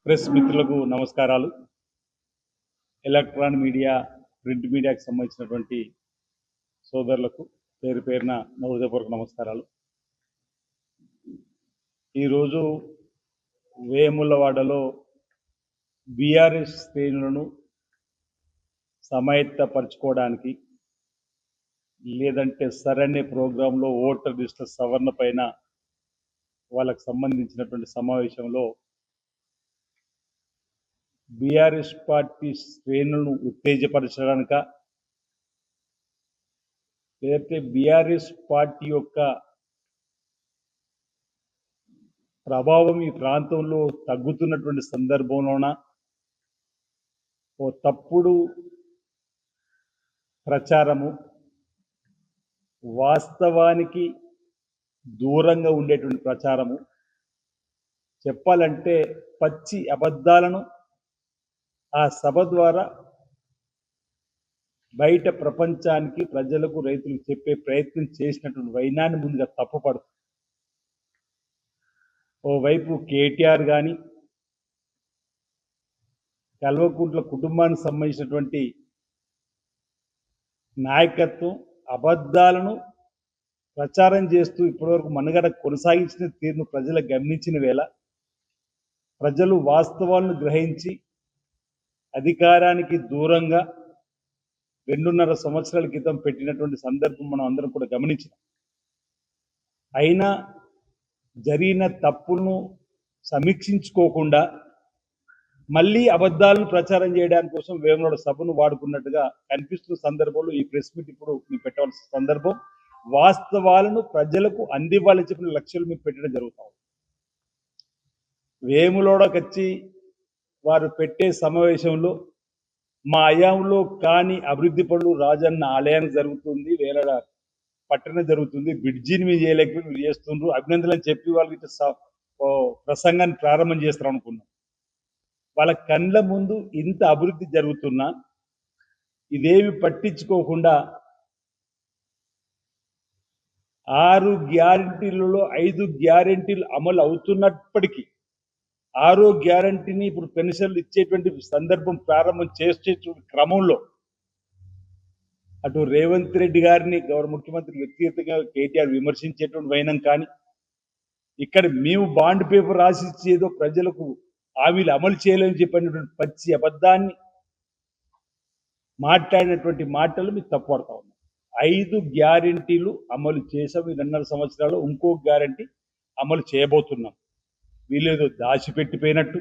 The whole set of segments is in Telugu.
ప్రెస్ మిత్రులకు నమస్కారాలు. ఎలక్ట్రానిక్ మీడియా, ప్రింట్ మీడియాకు సంబంధించినటువంటి సోదరులకు పేరు పేరున నా హృదయపూర్వక నమస్కారాలు. ఈరోజు వేములవాడలో బీఆర్ఎస్ శ్రేణులను సమాయత్తపరచుకోవడానికి లేదంటే సరైన ప్రోగ్రాంలో ఓటర్ లిస్టుల సవరణ పైన వాళ్ళకు సంబంధించినటువంటి సమావేశంలో బీఆర్ఎస్ పార్టీ శ్రేణులను ఉత్తేజపరచడానిక లేదంటే బీఆర్ఎస్ పార్టీ యొక్క ప్రభావం ఈ ప్రాంతంలో తగ్గుతున్నటువంటి సందర్భంలోన ఓ తప్పుడు ప్రచారము, వాస్తవానికి దూరంగా ఉండేటువంటి ప్రచారము, చెప్పాలంటే పచ్చి అబద్ధాలను ఆ సభ ద్వారా బయట ప్రపంచానికి, ప్రజలకు, రైతులకు చెప్పే ప్రయత్నం చేసినటువంటి వైనాన్ని ముందుగా తప్పుపడుతుంది. ఓవైపు కేటీఆర్ కానీ, కల్వకుంట్ల కుటుంబానికి సంబంధించినటువంటి నాయకత్వం అబద్ధాలను ప్రచారం చేస్తూ ఇప్పటివరకు మనుగడ కొనసాగించిన తీరును ప్రజలు గమనించిన వేళ ప్రజలు వాస్తవాలను గ్రహించి అధికారానికి దూరంగా 2.5 సంవత్సరాల క్రితం పెట్టినటువంటి సందర్భం మనం అందరం కూడా గమనించాం. అయినా జరిగిన తప్పులను సమీక్షించుకోకుండా మళ్ళీ అబద్ధాలను ప్రచారం చేయడానికి కోసం వేములవాడ సభను వాడుకున్నట్టుగా కనిపిస్తున్న సందర్భంలో ఈ ప్రెస్ మీట్ ఇప్పుడు మీరు పెట్టవలసిన సందర్భం. వాస్తవాలను ప్రజలకు అందివ్వాలని చెప్పిన లక్ష్యాలు మీరు పెట్టడం జరుగుతాం. వేములవాడకు వచ్చి వారు పెట్టే సమావేశంలో మా అయాంలో కాని అభివృద్ధి పనులు రాజన్న ఆలయానికి జరుగుతుంది, వేలాడ పట్టణ జరుగుతుంది, బ్రిడ్జిని మీరు చేయలేకపోయి మీరు చేస్తుండ్రు, అభినందనలు చెప్పి వాళ్ళకి ప్రసంగాన్ని ప్రారంభం చేస్తారు అనుకున్నాం. వాళ్ళ కళ్ళ ముందు ఇంత అభివృద్ధి జరుగుతున్నా ఇదేమి పట్టించుకోకుండా 6 గ్యారంటీలలో 5 గ్యారంటీలు అమలు అవుతున్నప్పటికీ 6వ గ్యారంటీని ఇప్పుడు పెన్షన్లు ఇచ్చేటువంటి సందర్భం ప్రారంభం చేసే క్రమంలో అటు రేవంత్ రెడ్డి గారిని గౌరవ ముఖ్యమంత్రి వ్యక్తిగతంగా కేటీఆర్ విమర్శించేటువంటి వైనం కానీ, ఇక్కడ మేము బాండ్ పేపర్ రాసిచ్చేదో ప్రజలకు హామీలు అమలు చేయలేని చెప్పినటువంటి పచ్చి అబద్ధాన్ని మాట్లాడినటువంటి మాటలు మీకు తప్పుపడతా ఉన్నాయి. 5 గ్యారంటీలు అమలు చేసాం ఈ 2.5 సంవత్సరాలు, ఇంకో గ్యారంటీ అమలు చేయబోతున్నాం. వీళ్ళేదో దాచిపెట్టిపోయినట్టు,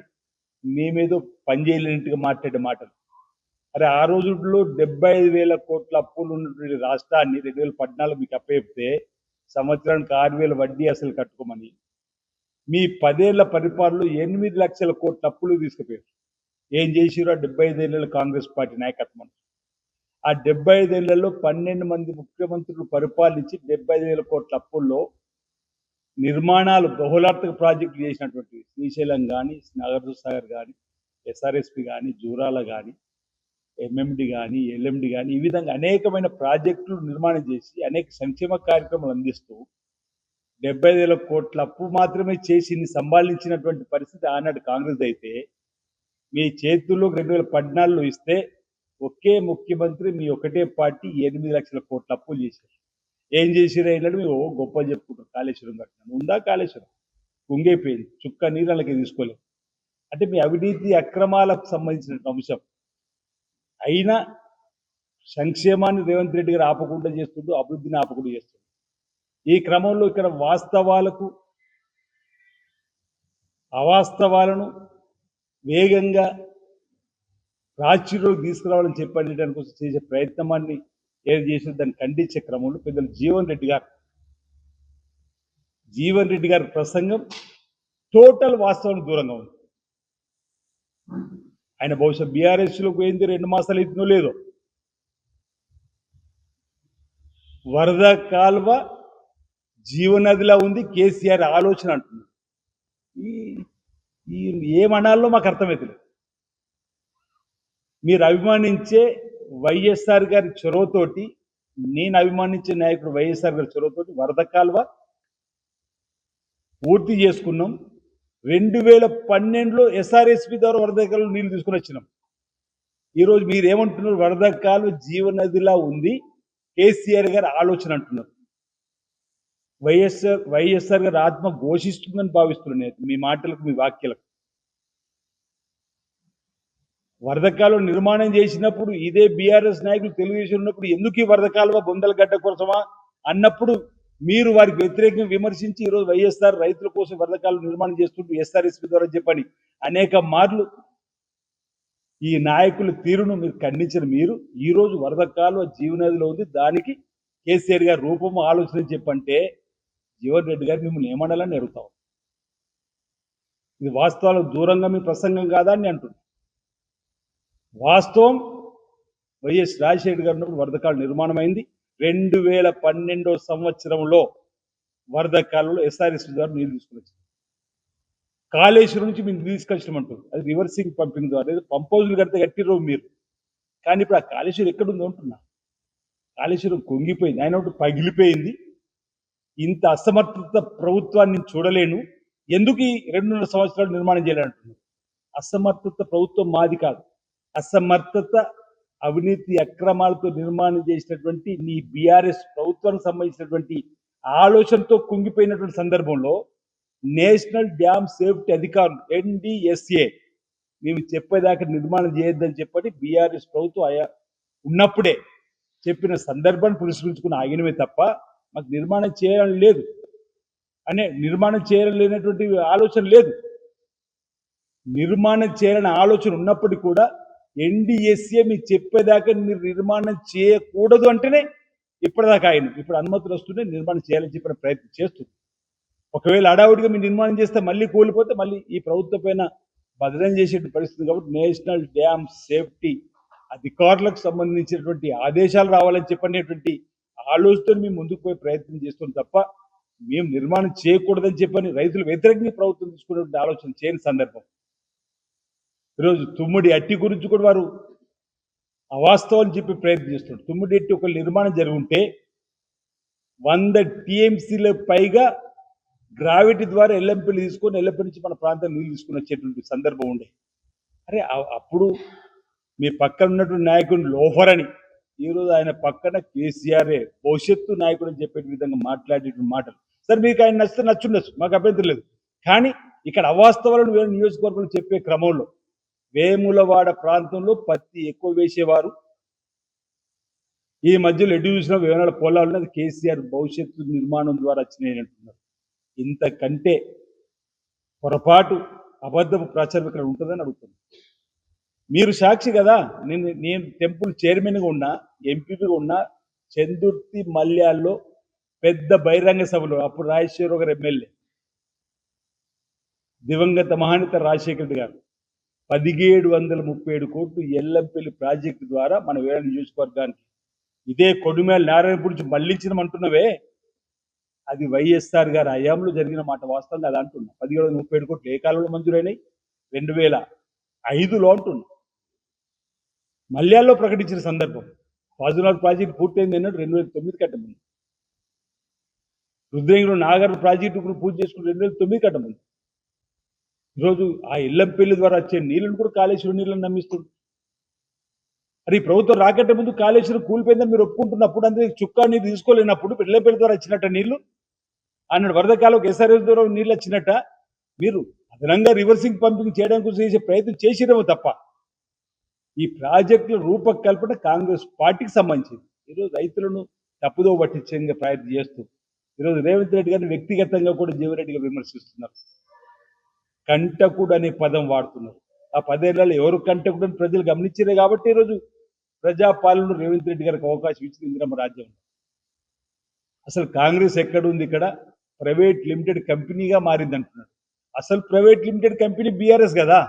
మేమేదో పనిచేయలేనట్టుగా మాట్లాడే మాటలు. అరే ఆ రోజుల్లో 75,000 కోట్ల అప్పులు ఉన్నటువంటి రాష్ట్రాన్ని 2014 మీకు అప్పచెప్తే సంవత్సరానికి 6,000 వడ్డీ అసలు కట్టుకోమని మీ 10 ఏళ్ల పరిపాలనలో 8 లక్షల కోట్ల అప్పులు తీసుకుపోయారు. ఏం చేసిరో 75 ఏళ్ళ కాంగ్రెస్ పార్టీ నాయకత్వం. ఆ 75 ఏళ్లలో 12 మంది ముఖ్యమంత్రులు పరిపాలించి 75,000 కోట్ల అప్పుల్లో నిర్మాణాలు, బహుళార్థక ప్రాజెక్టులు చేసినటువంటి శ్రీశైలం కానీ, నాగార్జున సాగర్ కానీ, ఎస్ఆర్ఎస్పి కానీ, జూరాల కానీ, ఎంఎండి కానీ, ఎల్ఎండి కానీ, ఈ విధంగా అనేకమైన ప్రాజెక్టులు నిర్మాణం చేసి అనేక సంక్షేమ కార్యక్రమాలు అందిస్తూ 75,000 కోట్ల అప్పు మాత్రమే చేసి ఇన్ని సంభాళించినటువంటి పరిస్థితి ఆనాడు కాంగ్రెస్ అయితే, మీ చేతుల్లో 2014లో ఇస్తే ఒకే ముఖ్యమంత్రి మీ ఒకటే పార్టీ 8 లక్షల కోట్ల అప్పులు చేశారు. ఏం చేసిరా ఇళ్ళని మేము గొప్ప చెప్పుకుంటాం. కాళేశ్వరం కట్టినాను, ఉందా కాళేశ్వరం? కుంగైపోయింది, చుక్క నీళ్ళకి తీసుకోలేదు. అంటే మీ అవినీతి అక్రమాలకు సంబంధించిన అంశం. అయినా సంక్షేమాన్ని రేవంత్ రెడ్డి గారు ఆపకుండా చేస్తుంటూ, అభివృద్ధిని ఆపకుండా చేస్తుండ్రు. ఈ క్రమంలో ఇక్కడ వాస్తవాలకు అవాస్తవాలను వేగంగా రాజకీయాల్లోకి తీసుకురావాలని చెప్పడానికి కోసం చేసే ప్రయత్నాన్ని ఏది చేసిన దాన్ని ఖండించే క్రమంలో పెద్దలు జీవన్ రెడ్డి గారి ప్రసంగం టోటల్ వాస్తవానికి దూరంగా ఉంది. ఆయన బహుశా బీఆర్ఎస్లోకి పోయింది 2 మాసాలు అవుతుందో లేదో. వరద కాల్వ జీవనదిలా ఉంది కేసీఆర్ ఆలోచన అంటున్నారు. ఈ ఏమనాలో మాకు అర్థమవుతుంది. మీరు అభిమానించే వైఎస్ఆర్ గారి చొరవతోటి, నేను అభిమానించే నాయకుడు వైఎస్ఆర్ గారి చొరవతోటి వరద కాల్వ పూర్తి చేసుకున్నాం. 2012లో ఎస్ఆర్ఎస్పి ద్వారా వరదకాలు నీళ్లు తీసుకుని వచ్చినాం. ఈరోజు మీరు ఏమంటున్నారు? వరదకాలు జీవనదిలా ఉంది, కేసీఆర్ గారి ఆలోచన అంటున్నారు. వైఎస్ఆర్ గారి ఆత్మ ఘోషిస్తుందని భావిస్తున్నాను మీ మాటలకు, మీ వాక్యాలకు. వరదకాలు నిర్మాణం చేసినప్పుడు ఇదే బీఆర్ఎస్ నాయకులు తెలుగుదేశం ఉన్నప్పుడు ఎందుకు ఈ వరదకాలువ బొందలగడ్డ కోసమా అన్నప్పుడు మీరు వారికి వ్యతిరేకంగా విమర్శించి ఈరోజు వైఎస్ఆర్ రైతుల కోసం వరదకాలు నిర్మాణం చేస్తుంటూ ఎస్ఆర్ఎస్పి ద్వారా చెప్పని అనేక మార్లు ఈ నాయకుల తీరును మీరు ఖండించిన మీరు ఈరోజు వరదకాలువ జీవనదిలో ఉంది, దానికి కేసీఆర్ గారి రూపము ఆలోచన చెప్పంటే జీవన్ రెడ్డి గారు మిమ్మల్ని ఏమనాలని అడుగుతాం. ఇది వాస్తవాలకు దూరంగా మీ ప్రసంగం కాదా అని అంటున్నాను. వాస్తవం వైఎస్ రాజశేఖర్ గారు ఉన్నప్పుడు వరదకాలు నిర్మాణం అయింది. 2012 సంవత్సరంలో వరదకాలలో ఎస్ఆర్ఎస్ ద్వారా నీళ్ళు తీసుకుని వచ్చింది. కాళేశ్వరం నుంచి మీరు తీసుకొచ్చినామంటారు, అది రివర్సింగ్ పంపింగ్ ద్వారా పంప్ హౌజులు కడితే కట్టిరో మీరు. కానీ ఇప్పుడు ఆ కాళేశ్వరం ఎక్కడుందో అంటున్నా. కాళేశ్వరం కుంగిపోయింది, ఆయన ఒకటి పగిలిపోయింది. ఇంత అసమర్థత ప్రభుత్వాన్ని చూడలేను, ఎందుకు ఈ 2.5 సంవత్సరాలు నిర్మాణం చేయాలంటున్నారు. అసమర్థత ప్రభుత్వం మాది కాదు, అసమర్థత అవినీతి అక్రమాలతో నిర్మాణం చేసినటువంటి నీ బీఆర్ఎస్ ప్రభుత్వానికి సంబంధించినటువంటి ఆలోచనతో కుంగిపోయినటువంటి సందర్భంలో నేషనల్ డ్యామ్ సేఫ్టీ అధికారులు NDSA మేము చెప్పేదాకా నిర్మాణం చేయొద్దని చెప్పని బీఆర్ఎస్ ప్రభుత్వం ఉన్నప్పుడే చెప్పిన సందర్భాన్ని పురస్కరించుకుని ఆగినమే తప్ప మాకు నిర్మాణం చేయాలని లేదు, నిర్మాణం చేయాలని లేనటువంటి ఆలోచన లేదు. నిర్మాణం చేయాలని ఆలోచన ఉన్నప్పటికీ కూడా NDSA మీకు చెప్పేదాకా మీరు నిర్మాణం చేయకూడదు అంటేనే ఇప్పటిదాకా ఆయన ఇప్పుడు అనుమతులు వస్తుంటే నిర్మాణం చేయాలని చెప్పిన ప్రయత్నం చేస్తుంది. ఒకవేళ అడావుడిగా మీరు నిర్మాణం చేస్తే మళ్ళీ కూలిపోతే మళ్ళీ ఈ ప్రభుత్వం పైన బదనం చేసే పరిస్థితి. కాబట్టి నేషనల్ డ్యామ్ సేఫ్టీ అధికారులకు సంబంధించినటువంటి ఆదేశాలు రావాలని చెప్పనేటువంటి ఆలోచనతో మేము ముందుకు పోయి ప్రయత్నం చేస్తున్నాం తప్ప మేము నిర్మాణం చేయకూడదని చెప్పని రైతులు వ్యతిరేకంగా ప్రభుత్వం తీసుకునేటువంటి ఆలోచన చేయని సందర్భం. ఈరోజు తుమ్మిడి అట్టి గురించి కూడా వారు అవాస్తవం చెప్పి ప్రయత్నం చేస్తున్నారు. తుమ్మిడి అట్టి ఒక నిర్మాణం జరుగుంటే 100 TMCల పైగా గ్రావిటీ ద్వారా ఎల్లంపల్లి తీసుకొని ఎల్లంపల్లి నుంచి మన ప్రాంతం నీళ్ళు తీసుకుని వచ్చేటువంటి సందర్భం ఉండే. అరే అప్పుడు మీ పక్కన ఉన్నటువంటి నాయకుడిని లోఫర్ అని, ఈరోజు ఆయన పక్కన కేసీఆర్ఏ భవిష్యత్తు నాయకుడు అని చెప్పే విధంగా మాట్లాడేటువంటి మాటలు. సరే మీకు ఆయన నచ్చితే నచ్చుండొచ్చు, మాకు అభ్యంతరం లేదు. కానీ ఇక్కడ అవాస్తవాలను వేరే నియోజకవర్గంలో చెప్పే క్రమంలో వేములవాడ ప్రాంతంలో పత్తి ఎక్కువ వేసేవారు, ఈ మధ్యలో ఎటు చూసిన వేనాల పొలాలు అది కేసీఆర్ భవిష్యత్తు నిర్మాణం ద్వారా వచ్చినాయి అంటున్నారు. ఇంతకంటే పొరపాటు అబద్ధపు ప్రచారం ఇక్కడ ఉంటుందని అడుగుతున్నాను. మీరు సాక్షి కదా. నేను టెంపుల్ చైర్మన్గా ఉన్నా, ఎంపీగా ఉన్నా, చందుర్తి మల్యాల్లో పెద్ద బహిరంగ సభలో అప్పుడు రాజశేఖర్ గారు ఎమ్మెల్యే, దివంగత మహానేత రాజశేఖర రెడ్డి గారు 1737 కోట్లు ఎల్లంపల్లి ప్రాజెక్టు ద్వారా మన వేరే నియోజకవర్గానికి ఇదే కొడుమేల నారాయణపూర్ మళ్లించమంటున్నవే, అది వైఎస్ఆర్ గారి హయాంలో జరిగిన మాట. వాస్తవంగా అది అంటున్నా. 1737 కోట్లు ఏ కాలంలో మంజూరైనాయి? 2005లో అంటున్నా. మల్యాల్లో ప్రకటించిన సందర్భం. ఫాజునార్ ప్రాజెక్టు పూర్తయింది అన్నట్టు 2009 కట్టమంది. రుద్రంగిలో నాగర్ ప్రాజెక్టు పూర్తి చేసుకుని 2009 కట్టమంది. ఈరోజు ఆ ఎల్లంపల్లి ద్వారా వచ్చే నీళ్ళను కూడా కాళేశ్వరం నీళ్ళని నమ్మిస్తుంది. అది ప్రభుత్వం రాకట్టే ముందు కాళేశ్వరం కూలిపోయిందని మీరు ఒప్పుకుంటున్నప్పుడు, అందుకే చుక్కా నీళ్ళు తీసుకోలేనప్పుడు ఎల్లంపల్లి ద్వారా వచ్చినట్ట నీళ్లు, అన్నాడు వరదకాలకు ఎస్ఆర్ఎస్ ద్వారా నీళ్ళు వచ్చినట్ట మీరు అదనంగా రివర్సింగ్ పంపింగ్ చేయడానికి చేసే ప్రయత్నం చేసిరేమో తప్ప ఈ ప్రాజెక్టుల రూపకల్పన కాంగ్రెస్ పార్టీకి సంబంధించింది. ఈరోజు రైతులను తప్పుదో పట్టించే ప్రయత్నం చేస్తూ ఈరోజు రేవంత్ రెడ్డి గారిని వ్యక్తిగతంగా కూడా జీవరెడ్డిగా విమర్శిస్తున్నారు. కంటకుడు అనే పదం వాడుతున్నారు. ఆ 10 ఏళ్లలో ఎవరు కంటకుడు అని ప్రజలు గమనించారే కాబట్టి ఈరోజు ప్రజాపాలన రేవంత్ రెడ్డి గారికి అవకాశం ఇచ్చింది ఇందిరమ్మ రాజ్యం. అసలు కాంగ్రెస్ ఎక్కడుంది? ఇక్కడ ప్రైవేట్ లిమిటెడ్ కంపెనీగా మారింది అంటున్నాడు. అసలు ప్రైవేట్ లిమిటెడ్ కంపెనీ బీఆర్ఎస్ కదా,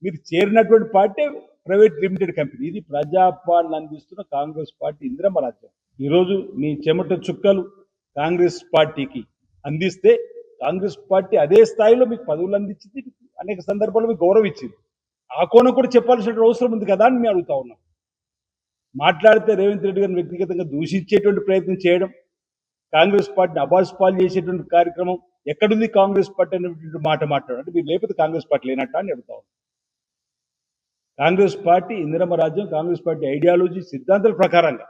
మీరు చేరినటువంటి పార్టీ ప్రైవేట్ లిమిటెడ్ కంపెనీ. ఇది ప్రజాపాలన అందిస్తున్న కాంగ్రెస్ పార్టీ ఇందిరమ్మ రాజ్యం. ఈరోజు మీ చెమట చుక్కలు కాంగ్రెస్ పార్టీకి అందిస్తే కాంగ్రెస్ పార్టీ అదే స్థాయిలో మీకు పదవులు అందించింది, అనేక సందర్భాల్లో మీకు గౌరవం ఇచ్చింది. ఆ కోణం కూడా చెప్పాల్సిన అవసరం ఉంది కదా అని మేము అడుగుతా ఉన్నాం. మాట్లాడితే రేవంత్ రెడ్డి గారిని వ్యక్తిగతంగా దూషించేటువంటి ప్రయత్నం చేయడం, కాంగ్రెస్ పార్టీని అబాస్పాలు చేసేటువంటి కార్యక్రమం, ఎక్కడుంది కాంగ్రెస్ పార్టీ అనేటువంటి మాట మాట్లాడంటే మీరు లేకపోతే కాంగ్రెస్ పార్టీ లేనట్ట అని అడుగుతా ఉన్నాను. కాంగ్రెస్ పార్టీ ఇందిరమ్మ రాజ్యం, కాంగ్రెస్ పార్టీ ఐడియాలజీ సిద్ధాంతాల ప్రకారంగా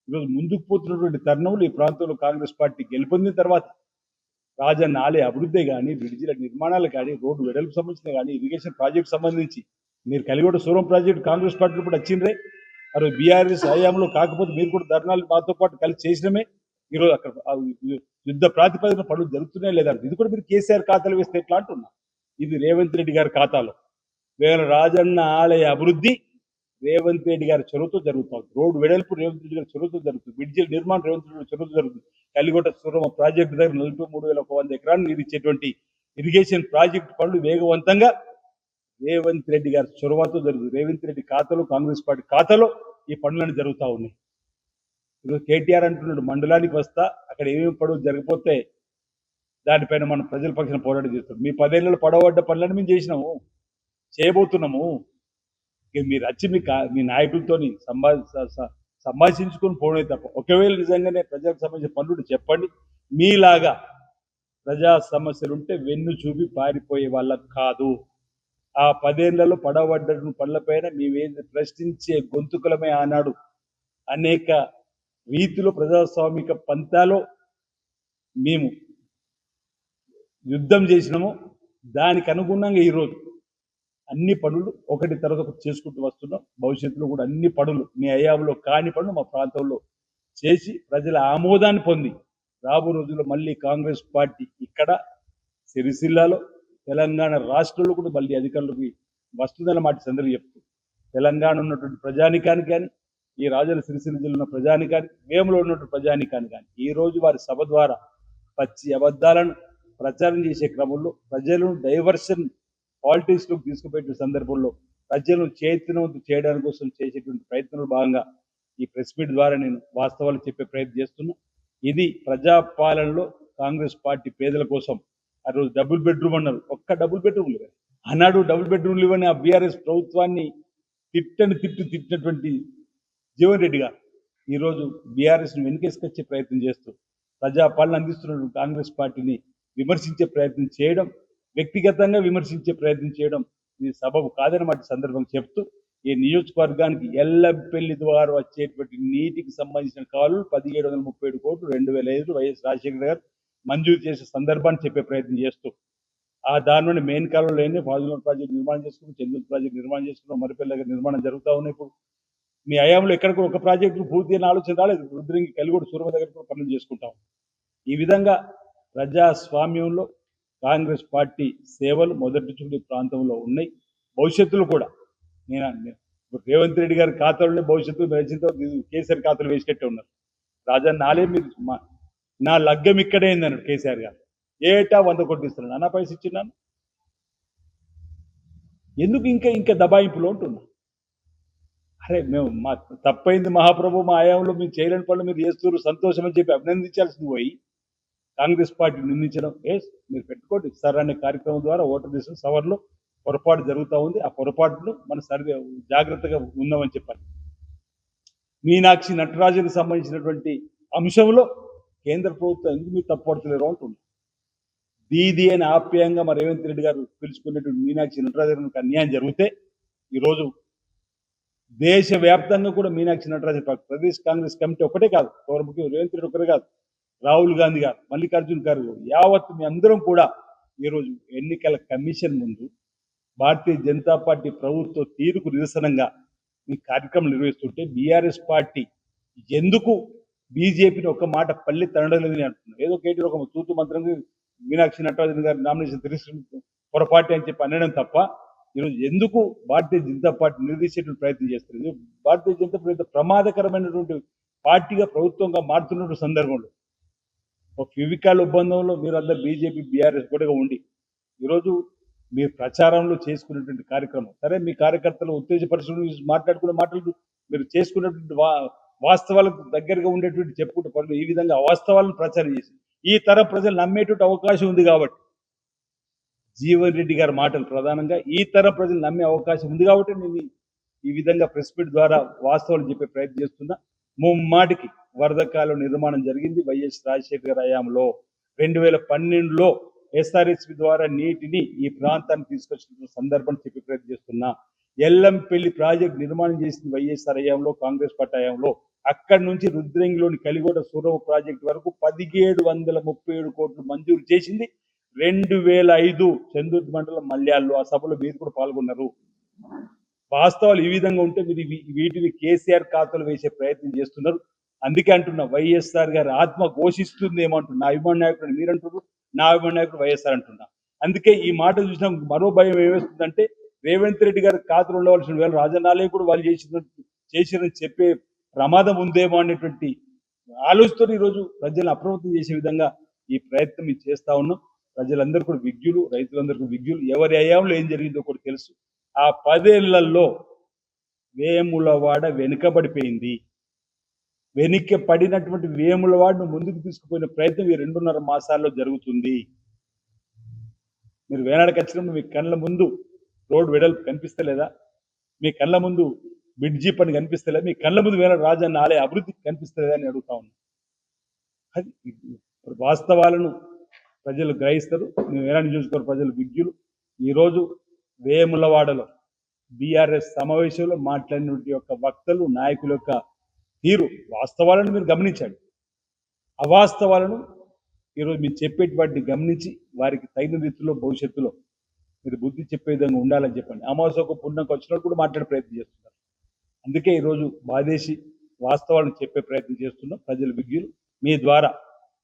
ఈరోజు ముందుకు పోతున్నటువంటి తరుణంలో ఈ ప్రాంతంలో కాంగ్రెస్ పార్టీ గెలుపొందిన తర్వాత రాజన్న ఆలయ అభివృద్ధి కానీ, బ్రిడ్జిల నిర్మాణాలు కానీ, రోడ్డు వెడల్పు సంబంధించిన కానీ, ఇరిగేషన్ ప్రాజెక్ట్ సంబంధించి మీరు కలిగొడ సూరం ప్రాజెక్టు కాంగ్రెస్ పార్టీలో కూడా వచ్చిండ్రే. మరి బీఆర్ఎస్ హయాంలో కాకపోతే మీరు కూడా ధర్నాలు మాతో పాటు కలిసి చేసినమే. ఈరోజు అక్కడ యుద్ధ ప్రాతిపదికన పనులు జరుగుతున్నాయి లేదా ఇది కూడా మీరు కేసీఆర్ ఖాతాలు వేస్తే ఎట్లా అంటున్నా. ఇది రేవంత్ రెడ్డి గారి ఖాతాలో వేల రాజన్న ఆలయ అభివృద్ధి రేవంత్ రెడ్డి గారి చొరవతో జరుగుతుంది. రోడ్డు వెడల్పు రేవంత్ రెడ్డి గారి చొరవతో జరుగుతుంది. బ్రిడ్జిల నిర్మాణం రేవంత్ రెడ్డి గారి చొరవతో జరుగుతుంది. కలిగొట్ట సూరమ ప్రాజెక్టు దగ్గర 43,100 ఎకరాలు నీరు ఇచ్చేటువంటి ఇరిగేషన్ ప్రాజెక్టు పనులు వేగవంతంగా రేవంత్ రెడ్డి గారి చొరవతో జరుగుతుంది. రేవంత్ రెడ్డి ఖాతాలో, కాంగ్రెస్ పార్టీ ఖాతాలో ఈ పనులను జరుగుతూ ఉన్నాయి. ఈరోజు కేటీఆర్ అంటున్నాడు మండలానికి వస్తా, అక్కడ ఏమేమి పనులు జరిగిపోతే దానిపైన మనం ప్రజల పక్షాన పోరాటం చేస్తాం. మీ 10 ఏళ్ళలో పడవడ్డ పనులను మేము చేసినాము, చేయబోతున్నాము. మీరు వచ్చి మీ నాయకులతో సంభాషించుకొని పోవడే తప్ప ఒకవేళ నిజంగానే ప్రజలకు సంబంధించిన పనులు చెప్పండి. మీలాగా ప్రజా సమస్యలు ఉంటే వెన్ను చూపి పారిపోయే వాళ్ళకు కాదు. ఆ 10 ఏళ్లలో పడవడ్డ పనులపైన మేమేది ప్రశ్నించే గొంతుకులమే ఆనాడు అనేక రీతిలో ప్రజాస్వామిక పంతాలో మేము యుద్ధం చేసినాము. దానికి అనుగుణంగా ఈరోజు అన్ని పనులు ఒకటి తర్వాత ఒకటి చేసుకుంటూ వస్తున్నాం. భవిష్యత్తులో కూడా అన్ని పనులు మీ హయాంలో కాని పనులు మా ప్రాంతంలో చేసి ప్రజల ఆమోదాన్ని పొంది రాబో రోజుల్లో మళ్ళీ కాంగ్రెస్ పార్టీ ఇక్కడ సిరిసిల్లాలో, తెలంగాణ రాష్ట్రంలో కూడా మళ్ళీ అధికారులకు వస్తుందన్న మాట సందర్భంగా చెప్తూ తెలంగాణ ఉన్నటువంటి ప్రజానికానికి కానీ, ఈ రాజన్న సిరిసిల్ల జిల్లా ఉన్న ప్రజానికానికి, వేములో ఉన్నటువంటి ప్రజానికానికి కానీ ఈ రోజు వారి సభ ద్వారా పచ్చి అబద్ధాలను ప్రచారం చేసే క్రమంలో ప్రజలను డైవర్షన్ పాలిటిక్స్ లోకి తీసుకుపోయే సందర్భంలో ప్రజలను చైతన్యవంతం చేయడానికి కోసం చేసేటువంటి ప్రయత్నంలో భాగంగా ఈ ప్రెస్ మీట్ ద్వారా నేను వాస్తవాలు చెప్పే ప్రయత్నం చేస్తున్నా. ఇది ప్రజాపాలనలో కాంగ్రెస్ పార్టీ పేదల కోసం ఆ రోజు డబుల్ బెడ్రూమ్ అన్నారు, ఒక్క డబుల్ బెడ్రూమ్ లేవు. ఆనాడు డబుల్ బెడ్రూమ్ లేవని ఆ బీఆర్ఎస్ ప్రభుత్వాన్ని తిట్టినటువంటి జీవన్ రెడ్డి గారు ఈరోజు బీఆర్ఎస్ను వెనుకేసుకొచ్చే ప్రయత్నం చేస్తూ ప్రజాపాలన అందిస్తున్న కాంగ్రెస్ పార్టీని విమర్శించే ప్రయత్నం చేయడం, వ్యక్తిగతంగా విమర్శించే ప్రయత్నం చేయడం ఇది సబబు కాదన్నమాట సందర్భం చెప్తూ ఈ నియోజకవర్గానికి ఎల్లపెల్లి ద్వారా వచ్చేటువంటి నీటికి సంబంధించిన కాలువలు 1737 కోట్లు 2005 వైఎస్ రాజశేఖర గారు మంజూరు చేసే సందర్భాన్ని చెప్పే ప్రయత్నం చేస్తూ ఆ దానిలోని మెయిన్ కాలువలు లేని ఫాజుల్ ప్రాజెక్ట్ నిర్మాణం చేసుకున్నాం, చంద్రుల ప్రాజెక్ట్ నిర్మాణం చేసుకున్నాం, మరిపల్లి దగ్గర నిర్మాణం జరుగుతూ ఉన్నాయి. ఇప్పుడు మీ హయాంలో ఎక్కడ కూడా ఒక ప్రాజెక్టు పూర్తి అయిన ఆలోచన రాలేదు. రుద్రంగి కలిగొడు సూరమ దగ్గర కూడా పనులు చేసుకుంటాం. ఈ విధంగా ప్రజాస్వామ్యంలో కాంగ్రెస్ పార్టీ సేవలు మొదటి నుంచి ప్రాంతంలో ఉన్నాయి. భవిష్యత్తులో కూడా నేను రేవంత్ రెడ్డి గారి ఖాతాలోనే భవిష్యత్తు రచింతో కేసీఆర్ ఖాతాలు వేసినట్టే ఉన్నారు. రాజా నాలే మీరు నా లగ్గం ఇక్కడే అన్నాడు కేసీఆర్ గారు. ఏటా 100 కోట్లు ఇస్తున్నాను, అన్నా పైసలు ఇచ్చిన్నాను, ఎందుకు ఇంకా దబాయింపులో ఉంటున్నా. అరే మేము మా తప్పైంది మహాప్రభు, మా ఆయాంలో మీరు చేయలేని పనులు మీరు చేస్తున్నారు సంతోషం అని చెప్పి అభినందించాల్సింది పోయి కాంగ్రెస్ పార్టీ నిందించడం మీరు పెట్టుకోండి. సర్ అనే కార్యక్రమం ద్వారా ఓటర్ లిస్టు సవర్లో పొరపాటు జరుగుతూ ఉంది. ఆ పొరపాటును మన సర్వే జాగ్రత్తగా ఉందామని చెప్పాలి. మీనాక్షి నటరాజుకు సంబంధించినటువంటి అంశంలో కేంద్ర ప్రభుత్వం ఎందుకు మీరు తప్పుపడుతులేరు అంటుంది. దీది అని ఆప్యాయంగా మరి రేవంత్ రెడ్డి గారు పిలుచుకునేటువంటి మీనాక్షి నటరాజు అన్యాయం జరిగితే ఈరోజు దేశవ్యాప్తంగా కూడా మీనాక్షి నటరాజు ప్రదేశ్ కాంగ్రెస్ కమిటీ ఒకటే కాదు, గౌరవ రేవంత్ రెడ్డి ఒకటే కాదు, రాహుల్ గాంధీ గారు, మల్లికార్జున్ ఖర్గే, యావత్ మీ అందరం కూడా ఈరోజు ఎన్నికల కమిషన్ ముందు భారతీయ జనతా పార్టీ ప్రభుత్వ తీరుకు నిరసనంగా మీ కార్యక్రమం నిర్వహిస్తుంటే బీఆర్ఎస్ పార్టీ ఎందుకు బీజేపీని ఒక మాట పల్లి తనడలేదని అంటున్నారు. ఏదో కేటీఆర్ ఒక తూతు మంత్రంగా మీనాక్షి నటరాజన్ గారి నామినేషన్ తిరస్కరించిన పొరపాటు అని చెప్పి అనడం తప్ప ఈరోజు ఎందుకు భారతీయ జనతా పార్టీ నిలదీసేటువంటి ప్రయత్నం చేస్తుంది. భారతీయ జనతా పార్టీ ప్రమాదకరమైనటువంటి పార్టీగా ప్రభుత్వంగా మారుతున్నటువంటి సందర్భంలో ఒక ఫివికాల్ ఒప్పందంలో మీరు అందరు బీజేపీ బీఆర్ఎస్ కూడా ఉండి ఈరోజు మీరు ప్రచారంలో చేసుకునేటువంటి కార్యక్రమం సరే, మీ కార్యకర్తలు ఉత్తేజపరుచుకుని మాట్లాడుకునే మాటలు మీరు చేసుకున్నటువంటి వాస్తవాలకు దగ్గరగా ఉండేటువంటి చెప్పుకుంటే పనులు ఈ విధంగా అవాస్తవాలను ప్రచారం చేసి ఈ తరం ప్రజలు నమ్మేటువంటి అవకాశం ఉంది కాబట్టి జీవన్ రెడ్డి గారి మాటలు ప్రధానంగా ఈ తరం ప్రజలు నమ్మే అవకాశం ఉంది కాబట్టి నేను ఈ విధంగా ప్రెస్ మీట్ ద్వారా వాస్తవాలు చెప్పే ప్రయత్నం చేస్తున్నా. ముమ్మాటికి వరదకాలం నిర్మాణం జరిగింది వైఎస్ రాజశేఖర హయాంలో. 2012లో ఎస్ఆర్ఎస్పి ద్వారా నీటిని ఈ ప్రాంతానికి తీసుకొచ్చిన సందర్భం చెప్పి ప్రయత్నం చేస్తున్నా. ఎల్లంపల్లి ప్రాజెక్ట్ నిర్మాణం చేసింది వైఎస్ఆర్ హయాంలో, కాంగ్రెస్ పార్టీ హయాంలో. అక్కడి నుంచి రుద్రంగిలోని కలిగొండ సూరవ ప్రాజెక్టు వరకు 1737 కోట్లు మంజూరు చేసింది 2005 చందూర్ మండలం మల్యాల్లో. ఆ సభలో మీరు కూడా పాల్గొన్నారు. వాస్తవాలు ఈ విధంగా ఉంటే మీరు వీటిని కేసీఆర్ ఖాతాలు వేసే ప్రయత్నం చేస్తున్నారు. అందుకే అంటున్నా, వైఎస్ఆర్ గారి ఆత్మ ఘోషిస్తుంది ఏమంటున్నా. నా అభిమాన నాయకుడు మీరు అంటున్నారు, నా అభిమాన నాయకుడు వైఎస్ఆర్ అంటున్నా. అందుకే ఈ మాట చూసినా మరో భయం ఏమేస్తుందంటే, రేవంత్ రెడ్డి గారి ఖాతాలు ఉండవలసిన వేళ రాజనాలే కూడా వాళ్ళు చేసిరని చెప్పే ప్రమాదం ఉందేమో అనేటువంటి ఆలోచనతో ఈరోజు ప్రజలను అప్రమత్తం చేసే విధంగా ఈ ప్రయత్నం మేము చేస్తా ఉన్నాం. ప్రజలందరూ కూడా విజ్ఞులు, రైతులందరూ విజ్ఞులు. ఎవరి అయాంలో ఏం జరిగిందో కూడా తెలుసు. ఆ 10 ఏళ్లలో వేములవాడ వెనుకబడిపోయింది. వెనక్కి పడినటువంటి వేములవాడను ముందుకు తీసుకుపోయిన ప్రయత్నం ఈ 2.5 మాసాల్లో జరుగుతుంది. మీరు వేనాడికి వచ్చినప్పుడు మీ కళ్ళ ముందు రోడ్డు వెడల్పు కనిపిస్తలేదా? మీ కళ్ళ ముందు బ్రిడ్జి పని కనిపిస్తలేదా? మీ కళ్ళ ముందు వేనాడు రాజన్న ఆలయ అభివృద్ధి కనిపిస్తలేదా అని అడుగుతా ఉన్నా. అది వాస్తవాలను ప్రజలు గ్రహిస్తారు. వేనాడు నియోజకవర్గ ప్రజలు విజ్ఞులు. ఈరోజు వేములవాడలో బీఆర్ఎస్ సమావేశంలో మాట్లాడినటువంటి యొక్క వక్తలు, నాయకుల యొక్క తీరు, వాస్తవాలను మీరు గమనించండి. అవాస్తవాలను ఈరోజు మీరు చెప్పేటువంటి గమనించి వారికి తగిన రీతిలో భవిష్యత్తులో మీరు బుద్ధి చెప్పే విధంగా ఉండాలని చెప్పండి. అమావాస్యకు పుణ్యంకి వచ్చినప్పుడు కూడా మాట్లాడే ప్రయత్నం చేస్తున్నారు. అందుకే ఈరోజు బాధేసి వాస్తవాలను చెప్పే ప్రయత్నం చేస్తున్నాం. ప్రజలు విజ్ఞులు. మీ ద్వారా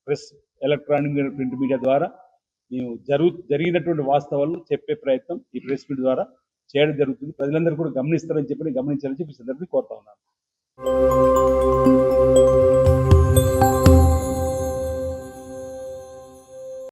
ప్రెస్, ఎలక్ట్రానిక్ ప్రింట్ మీడియా ద్వారా మేము జరిగినటువంటి వాస్తవాలను చెప్పే ప్రయత్నం ఈ ప్రెస్ మీట్ ద్వారా చేయడం జరుగుతుంది. ప్రజలందరూ కూడా గమనిస్తారని చెప్పి గమనించాలని చెప్పి సందర్భంగా కోరుతా ఉన్నాను.